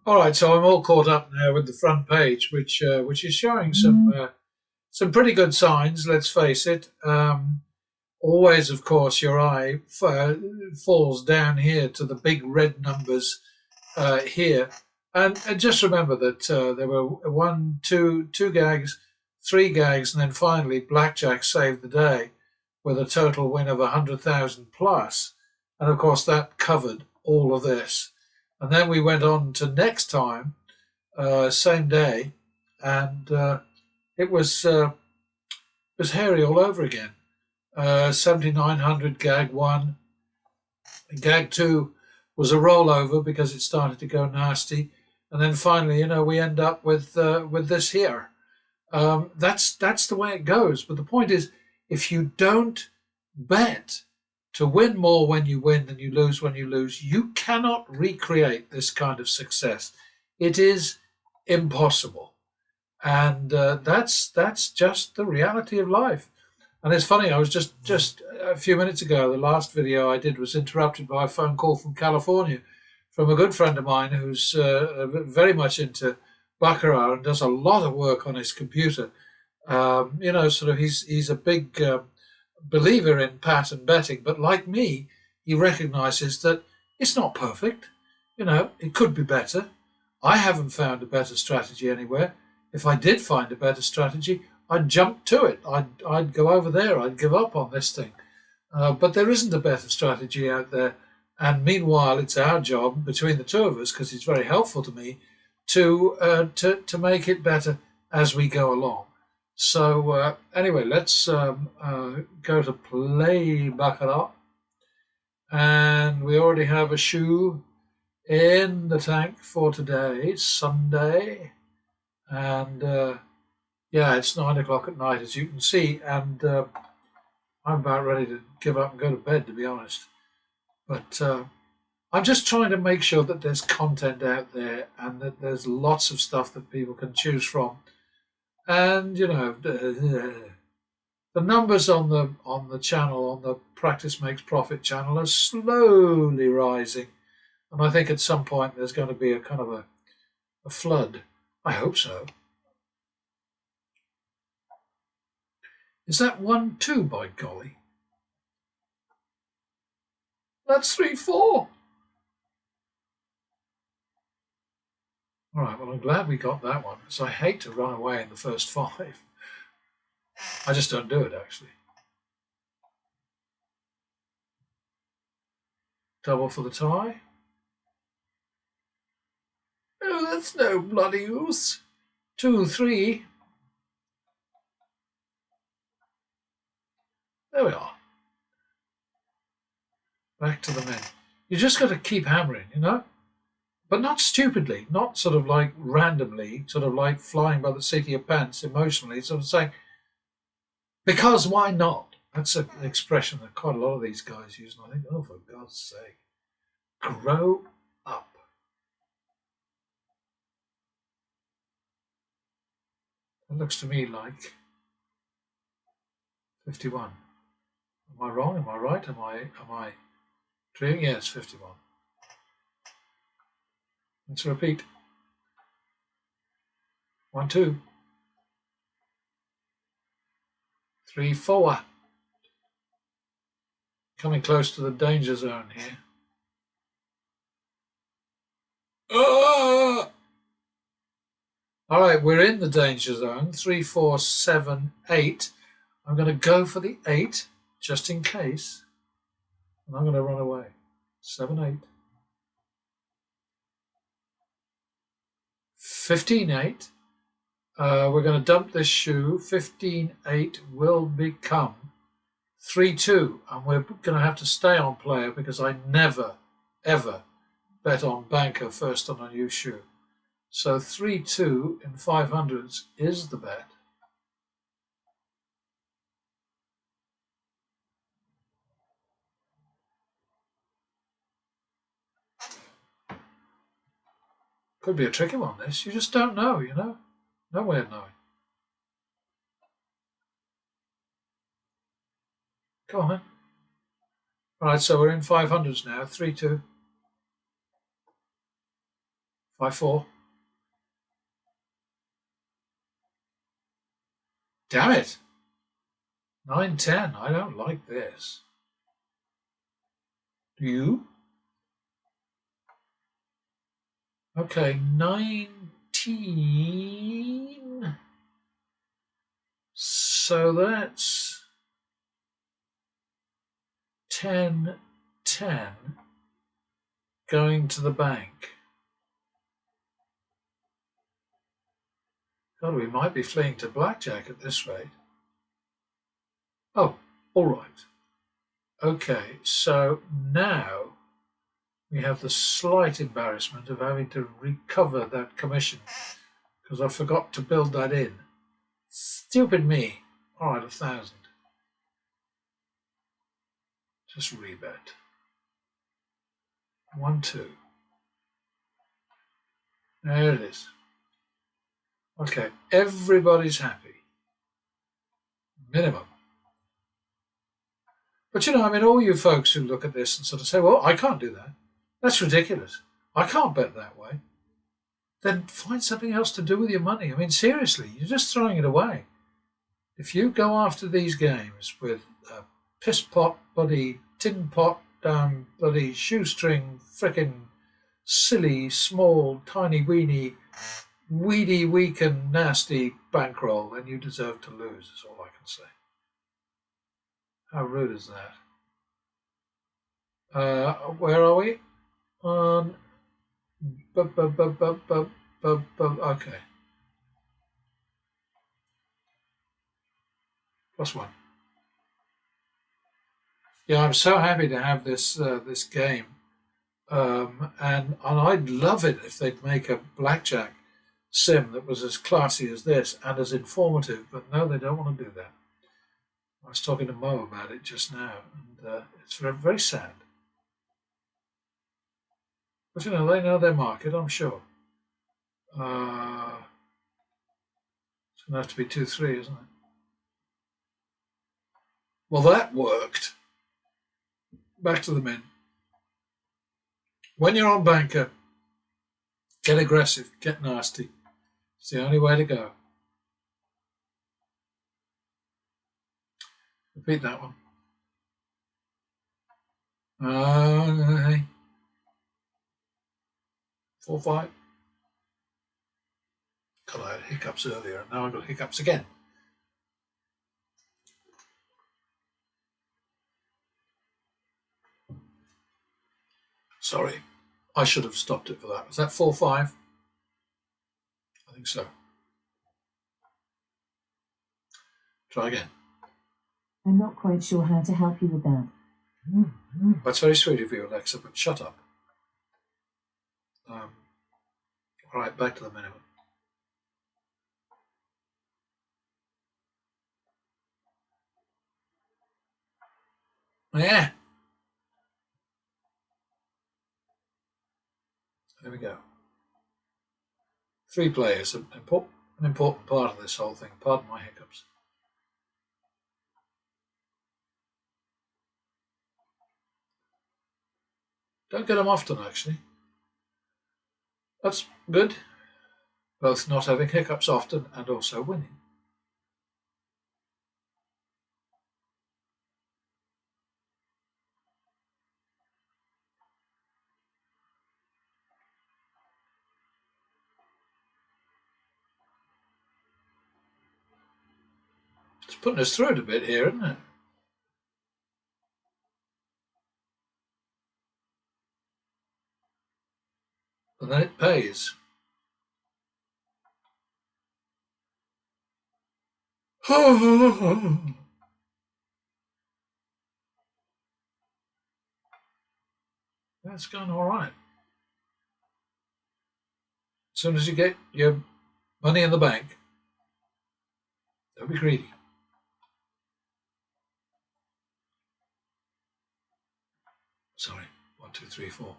All right, so I'm all caught up now with the front page, which is showing some pretty good signs. Let's face it. Always, of course, your eye falls down here to the big red numbers here, and just remember that there were two gags, three gags, and then finally blackjack saved the day with a total win of 100,000 plus, and of course that covered all of this. And then we went on to next time, same day, and it was hairy all over again. 7,900 gag one, gag two was a rollover because it started to go nasty, and then finally, we end up with this here. That's the way it goes. But the point is, if you don't bet to win more when you win than you lose when you lose, you cannot recreate this kind of success. It is impossible, and that's just the reality of life. And it's funny. I was just a few minutes ago. The last video I did was interrupted by a phone call from California, from a good friend of mine who's very much into baccarat and does a lot of work on his computer. Sort of he's a big believer in pattern betting, but like me, he recognizes that it's not perfect. It could be better. I haven't found a better strategy anywhere. If I did find a better strategy, I'd jump to it. I'd go over there. I'd give up on this thing. But there isn't a better strategy out there. And meanwhile, it's our job between the two of us, because he's very helpful to me, to make it better as we go along. So anyway, let's go to play baccarat, and we already have a shoe in the tank for today, Sunday, and yeah, it's 9 o'clock at night, as you can see, and I'm about ready to give up and go to bed, to be honest. But I'm just trying to make sure that there's content out there and that there's lots of stuff that people can choose from. And the numbers on the channel, on the Practice Makes Profit channel, are slowly rising, and I think at some point there's going to be a kind of a flood. I hope so. Is that 1-2, by golly? That's 3-4. All right, well, I'm glad we got that one, because I hate to run away in the first five. I just don't do it, actually. Double for the tie. Oh, that's no bloody use. 2-3. There we are. Back to the men. You just got to keep hammering, but not stupidly, not sort of like randomly, sort of like flying by the seat of your pants emotionally, sort of saying, because why not? That's an expression that quite a lot of these guys use, and I think, oh, for God's sake, grow up. It looks to me like 51. Am I wrong? Am I right? Am I dreaming? Yes, 51. Let's repeat. 1-2. 3-4. Coming close to the danger zone here. All right, we're in the danger zone. 3, 4, 7, 8. I'm going to go for the 8, just in case. And I'm going to run away. 7, 8. 15, 8. We're going to dump this shoe. 15, 8 will become 3, 2. And we're going to have to stay on player, because I never, ever bet on banker first on a new shoe. So 3, 2 in 500s is the bet. Could be a tricky one, this. You just don't know, No way of knowing. Come on, man. Right, so we're in 500s now. 3, 2. 5-4. Damn it. 9-10. I don't like this. Do you? Okay, 19. So that's 10-10 going to the bank. God, we might be fleeing to blackjack at this rate. Oh, all right. Okay, so now we have the slight embarrassment of having to recover that commission because I forgot to build that in. Stupid me. All right, 1,000. Just rebet. 1-2. There it is. Okay, everybody's happy. Minimum. But I mean, all you folks who look at this and sort of say, well, I can't do that. That's ridiculous. I can't bet that way. Then find something else to do with your money. I mean, seriously, you're just throwing it away. If you go after these games with a piss pot, bloody tin pot, bloody shoestring, frickin' silly, small, tiny, weedy, weak and nasty bankroll, then you deserve to lose, is all I can say. How rude is that? Where are we? On okay. +1. Yeah, I'm so happy to have this this game, and I'd love it if they'd make a blackjack sim that was as classy as this and as informative. But no, they don't want to do that. I was talking to Mo about it just now, and it's very, very sad. But they know their market, I'm sure. It's going to have to be 2-3, isn't it? Well, that worked. Back to the men. When you're on banker, get aggressive, get nasty. It's the only way to go. Repeat that one. 4-5. God, I had hiccups earlier, and now I've got hiccups again. Sorry, I should have stopped it for that. Was that 4-5? I think so. Try again. I'm not quite sure how to help you with that. That's very sweet of you, Alexa, but shut up. All right, back to the minimum. Yeah. There we go. 3 players, an important part of this whole thing. Pardon my hiccups. Don't get them often, actually. That's good. Both not having hiccups often and also winning. It's putting us through it a bit here, isn't it? And then it pays. That's going all right. As soon as you get your money in the bank, don't be greedy. Sorry, 1, 2, 3, 4.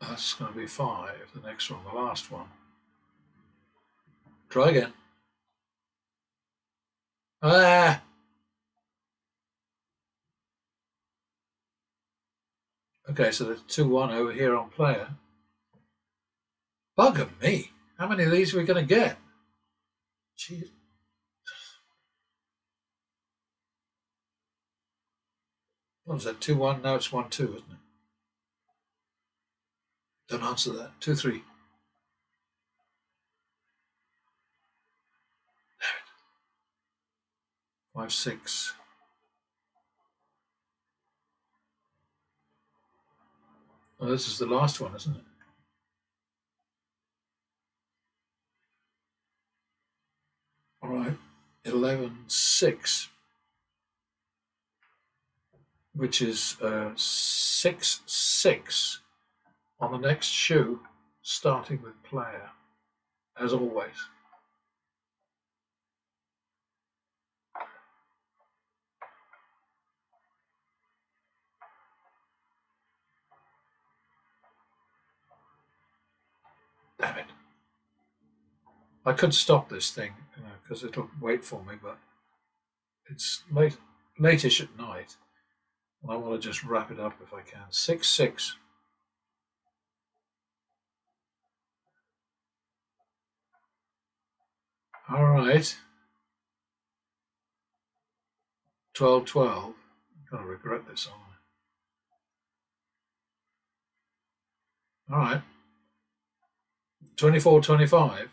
That's going to be 5. The next one, the last one. Try again. Ah! Okay, so there's 2-1 over here on player. Bugger me. How many of these are we going to get? Jeez. What was that? 2-1? Now it's 1-2, isn't it? Don't answer that. 2-3. 5-6. Oh, this is the last one, isn't it? All right. 11-6. Which is 6-6 on the next shoe, starting with player, as always. Damn it. I could stop this thing, because it'll wait for me, but it's late-ish at night, and I want to just wrap it up if I can. 6-6. All right. 12-12. I'm going to regret this, aren't I? All right. 24-25.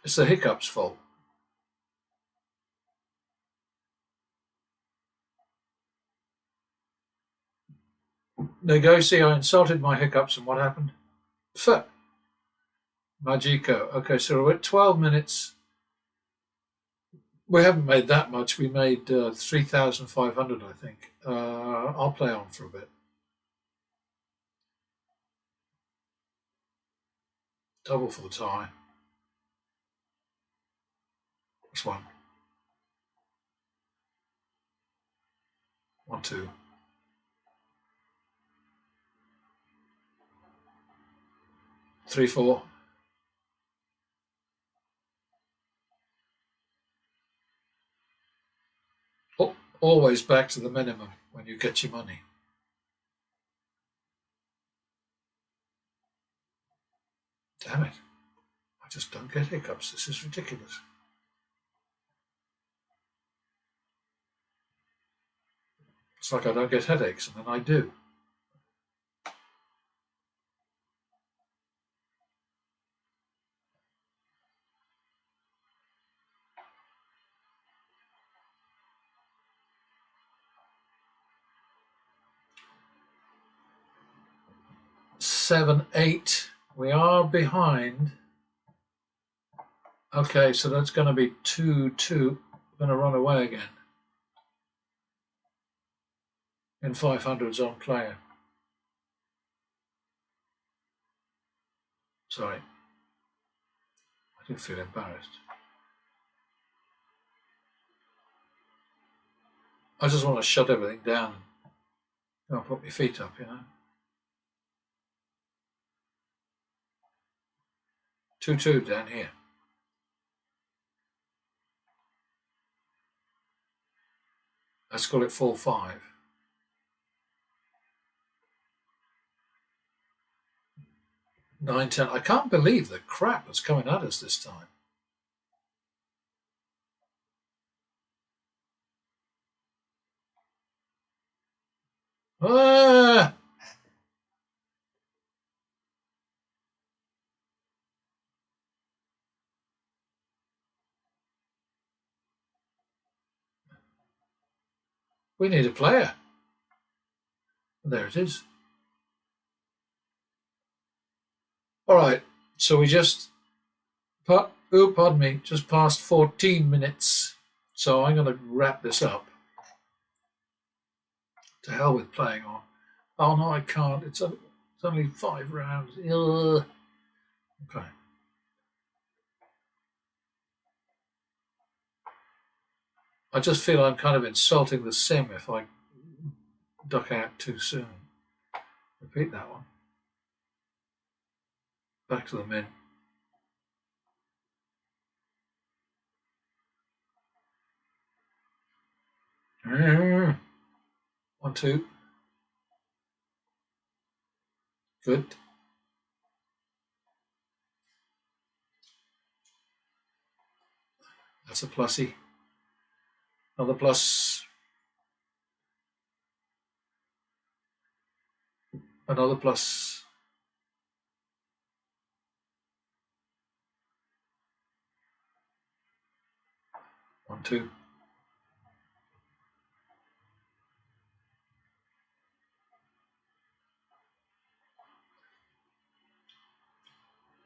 It's the hiccup's fault. There you go. See, I insulted my hiccups, and what happened? Pfft. Magico. Okay, so we're at 12 minutes. We haven't made that much. We made 3,500, I think. I'll play on for a bit. Double for the tie. That's one. 1-2. 3-4. Oh, always back to the minimum when you get your money. Damn it. I just don't get hiccups. This is ridiculous. It's like I don't get headaches, and then I do. Seven, 8. We are behind. Okay, so that's going to be 2-2. I'm going to run away again. In 500s on player. Sorry. I do feel embarrassed. I just want to shut everything down and put my feet up, 2-2 down here. Let's call it 4-5. 9-10. I can't believe the crap that's coming at us this time. Ah! We need a player. There it is. All right, so we just, pardon me, just passed 14 minutes. So I'm going to wrap this up. To hell with playing on. Oh no, I can't. It's only 5 rounds. Ugh. Okay. I just feel I'm kind of insulting the sim if I duck out too soon. Repeat that one. Back to the min. 1, 2. Good. That's a plussy. Another plus. Another plus. 1, 2.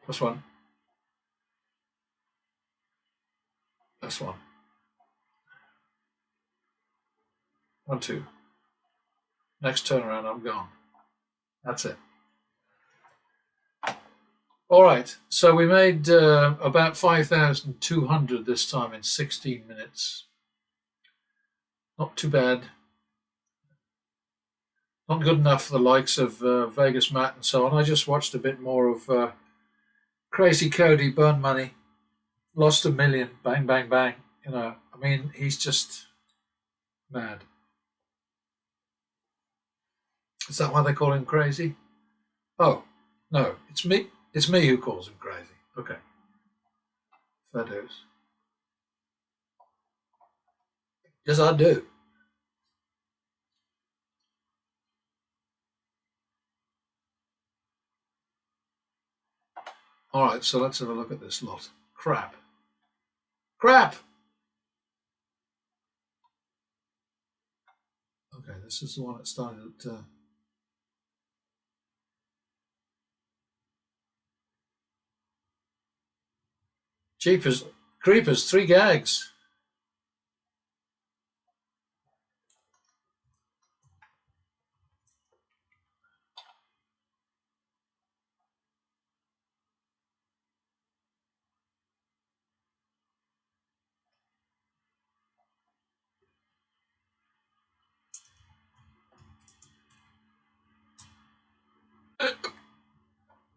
+1. +1. 1, 2. Next turnaround, I'm gone. That's it. All right, so we made about 5,200 this time in 16 minutes. Not too bad. Not good enough for the likes of Vegas Matt and so on. I just watched a bit more of Crazy Cody burn money, lost $1 million, bang, bang, bang. You know, I mean, he's just mad. Is that why they call him crazy? Oh, no, it's me. It's me who calls him crazy. Okay. Fair dues. Yes, I do. All right, so let's have a look at this lot. Crap. Crap! Okay, this is the one that started at... Jeepers, creepers, 3 gags.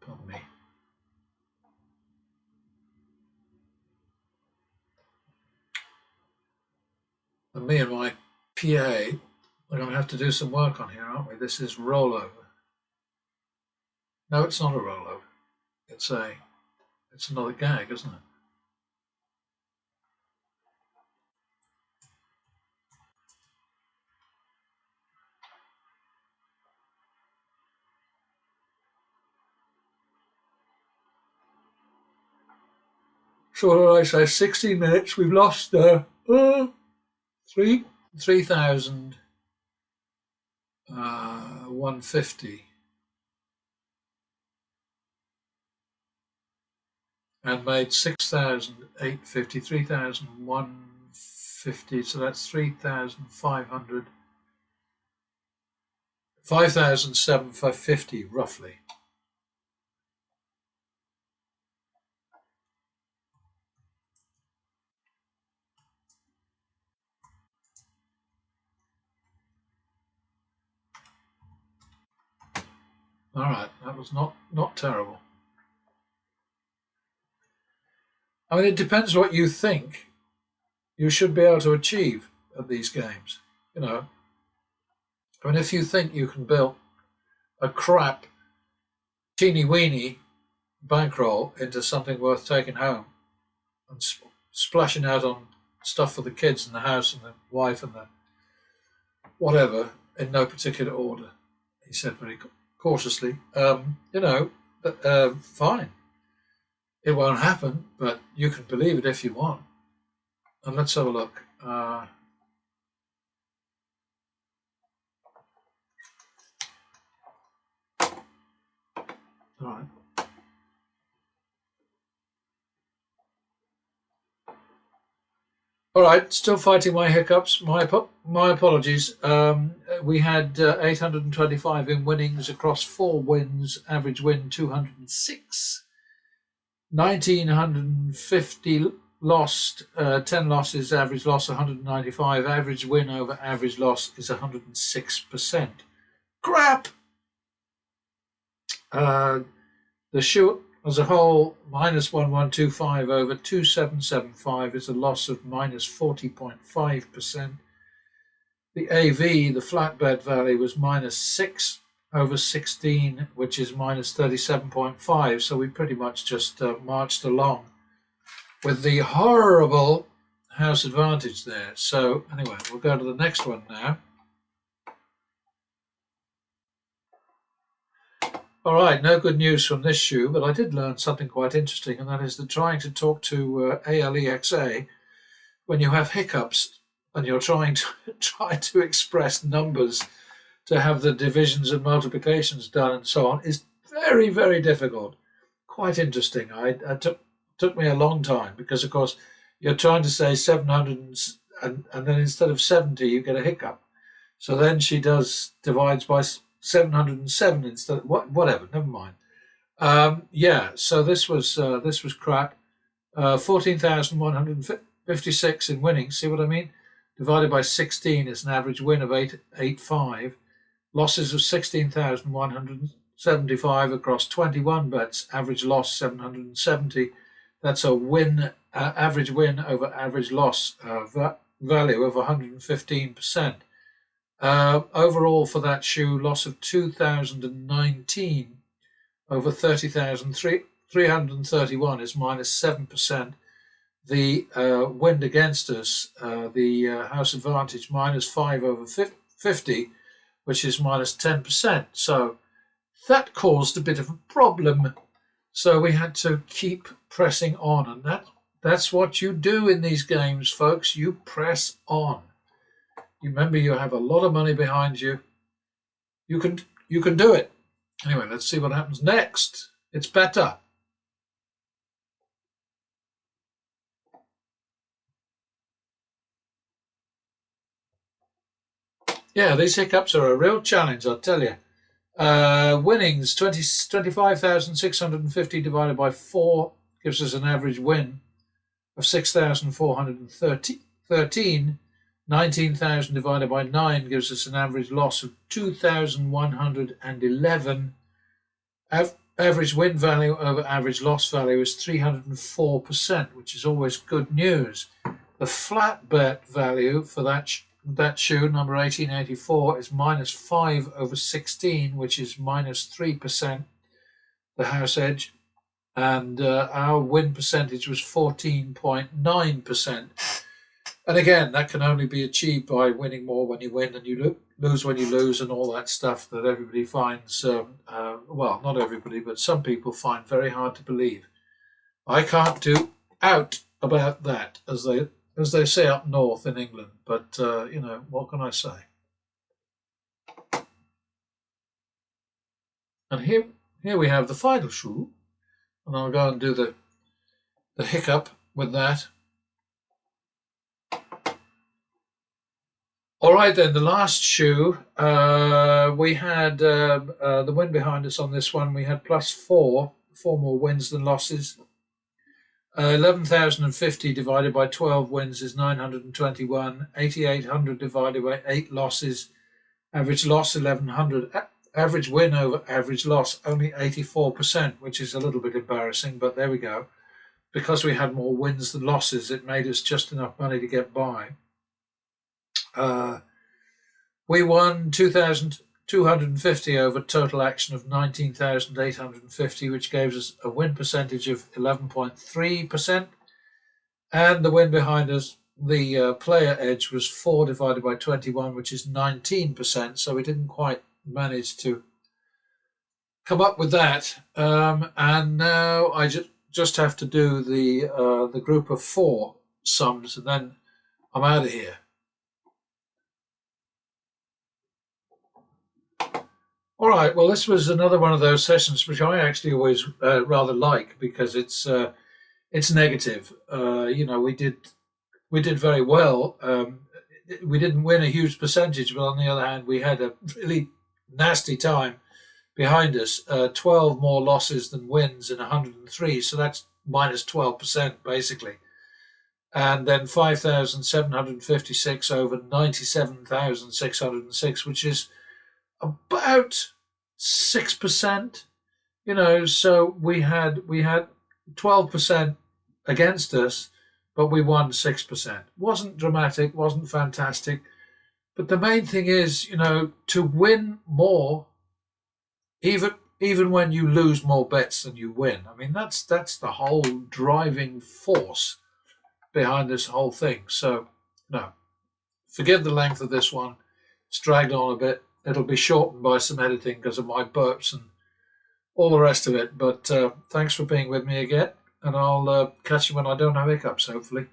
Pardon me. And me and my PA, we're going to have to do some work on here, aren't we? This is rollover. No, it's not a rollover. It's another gag, isn't it? So what did I say? 16 minutes. We've lost 3,150 and made 6,850, 3,150. So that's 3,500, 5,750 roughly. All right, that was not terrible. I mean, it depends what you think you should be able to achieve at these games. You know, I mean, if you think you can build a crap, teeny-weeny bankroll into something worth taking home and splashing out on stuff for the kids and the house and the wife and the whatever in no particular order, he said very cautiously, you know, fine. It won't happen, but you can believe it if you want. And let's have a look. All right. All right, still fighting my hiccups. My apologies. We had 825 in winnings across 4 wins, average win 206. 1,950 lost, 10 losses, average loss 195. Average win over average loss is 106%. Crap! The shoot as a whole, -1125 over 2775 is a loss of -40.5%. The AV, the flatbed value, was -6 over 16, which is -37.5. So we pretty much just marched along with the horrible house advantage there. So anyway, we'll go to the next one now. All right, no good news from this shoe, but I did learn something quite interesting, and that is that trying to talk to ALEXA when you have hiccups and you're trying to express numbers to have the divisions and multiplications done and so on is very, very difficult. Quite interesting. It took me a long time because, of course, you're trying to say 700 and then instead of 70 you get a hiccup. So then she divides by 707 instead. Whatever. Never mind. Yeah. So this was crap. 14,156 in winnings. See what I mean? Divided by 16 is an average win of 885. Losses of 16,175 across 21 bets. Average loss 770. That's a win, average win over average loss value of 115%. Overall for that shoe, loss of 2,019 over 30,331 is -7%. The wind against us, the house advantage, -5 over 50, which is -10%. So that caused a bit of a problem. So we had to keep pressing on, and that's what you do in these games, folks. You press on. You remember you have a lot of money behind you. You can do it. Anyway, let's see what happens next. It's better. Yeah, these hiccups are a real challenge, I'll tell you. Winnings, 25,650 divided by 4 gives us an average win of 6,413. 19,000 divided by 9 gives us an average loss of 2,111. Average win value over average loss value is 304%, which is always good news. The flat bet value for that shoe, number 1884, is -5 over 16, which is -3%, the house edge. And our win percentage was 14.9%. And again, that can only be achieved by winning more when you win and you lose when you lose, and all that stuff that everybody finds, well, not everybody, but some people find very hard to believe. I can't do out about that, as they say up north in England. But, what can I say? And here we have the final shoe. And I'll go and do the hiccup with that. All right, then, the last shoe, we had the win behind us on this one. We had +4 more wins than losses. 11,050 divided by 12 wins is 921. 8,800 divided by 8 losses. Average loss 1,100. Average win over average loss only 84%, which is a little bit embarrassing, but there we go. Because we had more wins than losses, it made us just enough money to get by. We won 2,250 over total action of 19,850, which gave us a win percentage of 11.3%. And the win behind us, the player edge, was 4 divided by 21, which is 19%. So we didn't quite manage to come up with that. And now I just have to do the group of 4 sums, and then I'm out of here. All right. Well, this was another one of those sessions which I actually always rather like, because it's negative. We did very well. We didn't win a huge percentage, but on the other hand, we had a really nasty time behind us. 12 more losses than wins in 103, so that's -12% basically. And then 5,756 over 97,606, which is about 6%, so we had 12% against us, but we won 6%. Wasn't dramatic, wasn't fantastic, But the main thing is, to win more, even when you lose more bets than you win. I mean, that's the whole driving force behind this whole thing. So, no, forgive the length of this one. It's dragged on a bit. It'll be shortened by some editing because of my burps and all the rest of it. But thanks for being with me again, and I'll catch you when I don't have hiccups, hopefully.